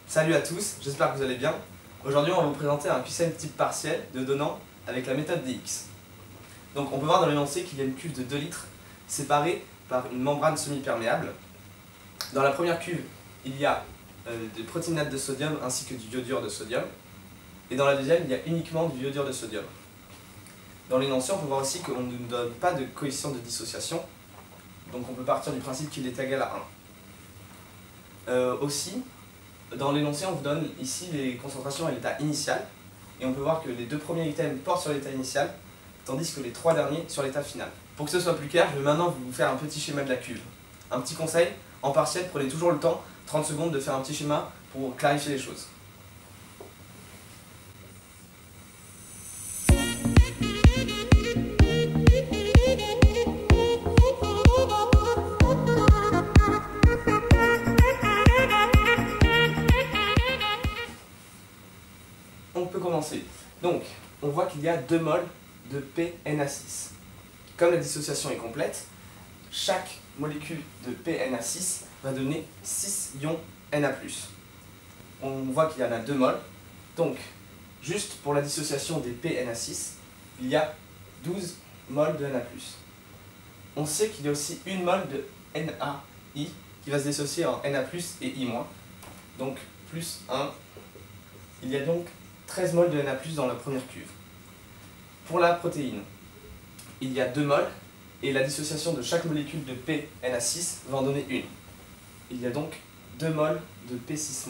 Salut à tous, j'espère que vous allez bien. Aujourd'hui on va vous présenter un QCM type partiel de donnant avec la méthode DX. Donc on peut voir dans l'énoncé qu'il y a une cuve de 2 litres séparée par une membrane semi-perméable. Dans la première cuve, il y a des protéinates de sodium ainsi que du iodure de sodium. Et dans la deuxième, il y a uniquement du iodure de sodium. Dans l'énoncé, on peut voir aussi qu'on ne nous donne pas de coefficient de dissociation. Donc on peut partir du principe qu'il est égal à 1. Aussi, dans l'énoncé, on vous donne ici les concentrations à l'état initial. Et on peut voir que les deux premiers items portent sur l'état initial, tandis que les trois derniers sur l'état final. Pour que ce soit plus clair, je vais maintenant vous faire un petit schéma de la cuve. Un petit conseil, en partiel, prenez toujours le temps, 30 secondes, de faire un petit schéma pour clarifier les choses. On peut commencer. Donc, on voit qu'il y a 2 moles de PNA6. Comme la dissociation est complète, chaque molécule de PNA6 va donner 6 ions Na+. On voit qu'il y en a 2 moles. Donc, juste pour la dissociation des PNA6, il y a 12 moles de Na+. On sait qu'il y a aussi une mole de NaI qui va se dissocier en Na+, et I-. Donc, plus 1. Il y a donc 13 moles de Na+, dans la première cuve. Pour la protéine, il y a 2 moles, et la dissociation de chaque molécule de PNA6 va en donner une. Il y a donc 2 moles de P6-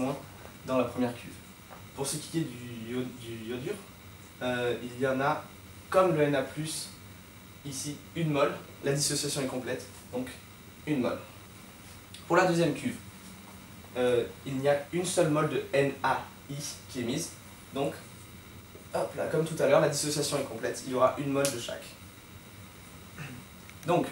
dans la première cuve. Pour ce qui est du iodure, il y en a, comme le Na+, ici, 1 mole. La dissociation est complète, donc 1 mole. Pour la deuxième cuve, il n'y a une seule mole de NaI qui est mise. Donc, hop là, comme tout à l'heure, la dissociation est complète, il y aura 1 mole de chaque. Donc,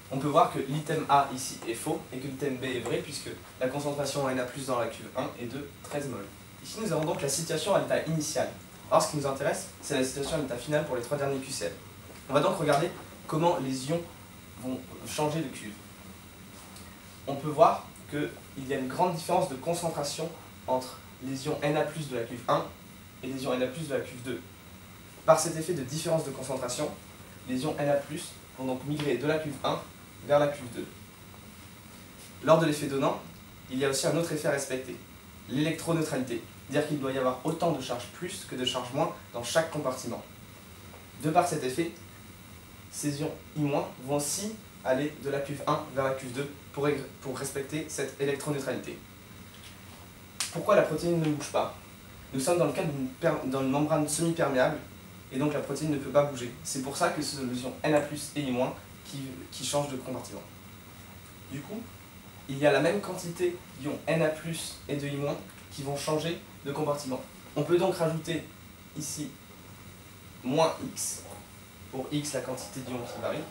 on peut voir que l'item A ici est faux et que l'item B est vrai, puisque la concentration en Na+ dans la cuve 1 est de 13 moles. Ici, nous avons donc la situation à l'état initial. Alors, ce qui nous intéresse, c'est la situation à l'état final pour les 3 derniers QCM. On va donc regarder comment les ions vont changer de cuve. On peut voir qu'il y a une grande différence de concentration entre les ions Na+ de la cuve 1 et les ions Na+ de la cuve 2. Par cet effet de différence de concentration, les ions Na+ vont donc migrer de la cuve 1 vers la cuve 2. Lors de l'effet donnant, il y a aussi un autre effet à respecter, l'électroneutralité, c'est-à-dire qu'il doit y avoir autant de charge plus que de charge moins dans chaque compartiment. De par cet effet, ces ions I- vont aussi aller de la cuve 1 vers la cuve 2 pour respecter cette électroneutralité. Pourquoi la protéine ne bouge pas? Nous sommes dans le cadre d'une membrane semi-perméable, et donc la protéine ne peut pas bouger. C'est pour ça que ce sont les ions Na+ et I- qui changent de compartiment. Du coup, il y a la même quantité d'ions Na+ et de I- qui vont changer de compartiment. On peut donc rajouter ici moins X, pour X la quantité d'ions qui varie,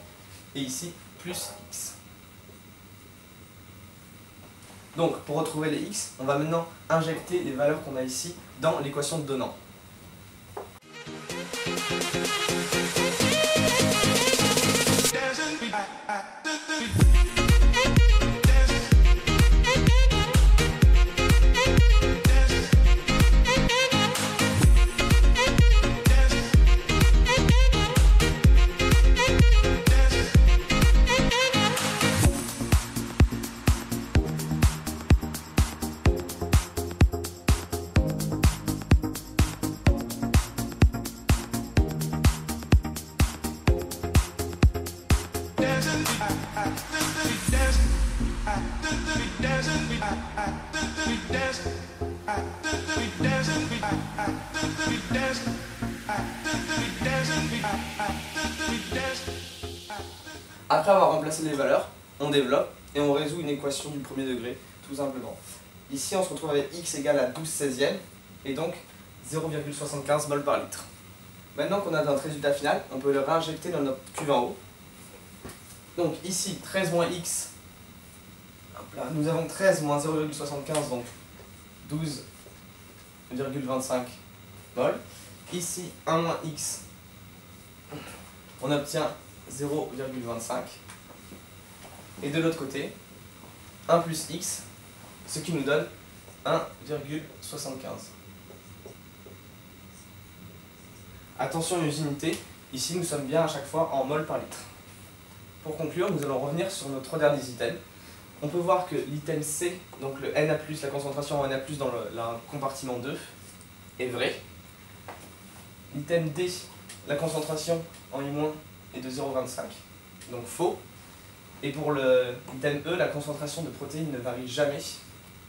et ici plus X. Donc, pour retrouver les X, on va maintenant injecter les valeurs qu'on a ici dans l'équation de donnant. Après avoir remplacé les valeurs, on développe et on résout une équation du premier degré, tout simplement. Ici, on se retrouve avec x égale à 12/16 et donc 0,75 mol par litre. Maintenant qu'on a notre résultat final, on peut le réinjecter dans notre cuve en haut. Donc ici, 13 moins x, hop là, nous avons 13 moins 0,75, donc 12,25 mol. Ici, 1 moins x, on obtient 0,25. Et de l'autre côté, 1 plus x, ce qui nous donne 1,75. Attention aux unités, ici nous sommes bien à chaque fois en mol par litre. Pour conclure, nous allons revenir sur nos 3 derniers items. On peut voir que l'item C, donc le Na+, la concentration en Na+, dans le compartiment 2, est vrai. L'item D, la concentration en I- est de 0,25, donc faux. Et pour l'item E, la concentration de protéines ne varie jamais,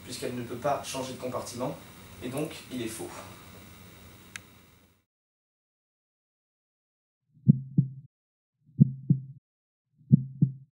puisqu'elle ne peut pas changer de compartiment, et donc il est faux.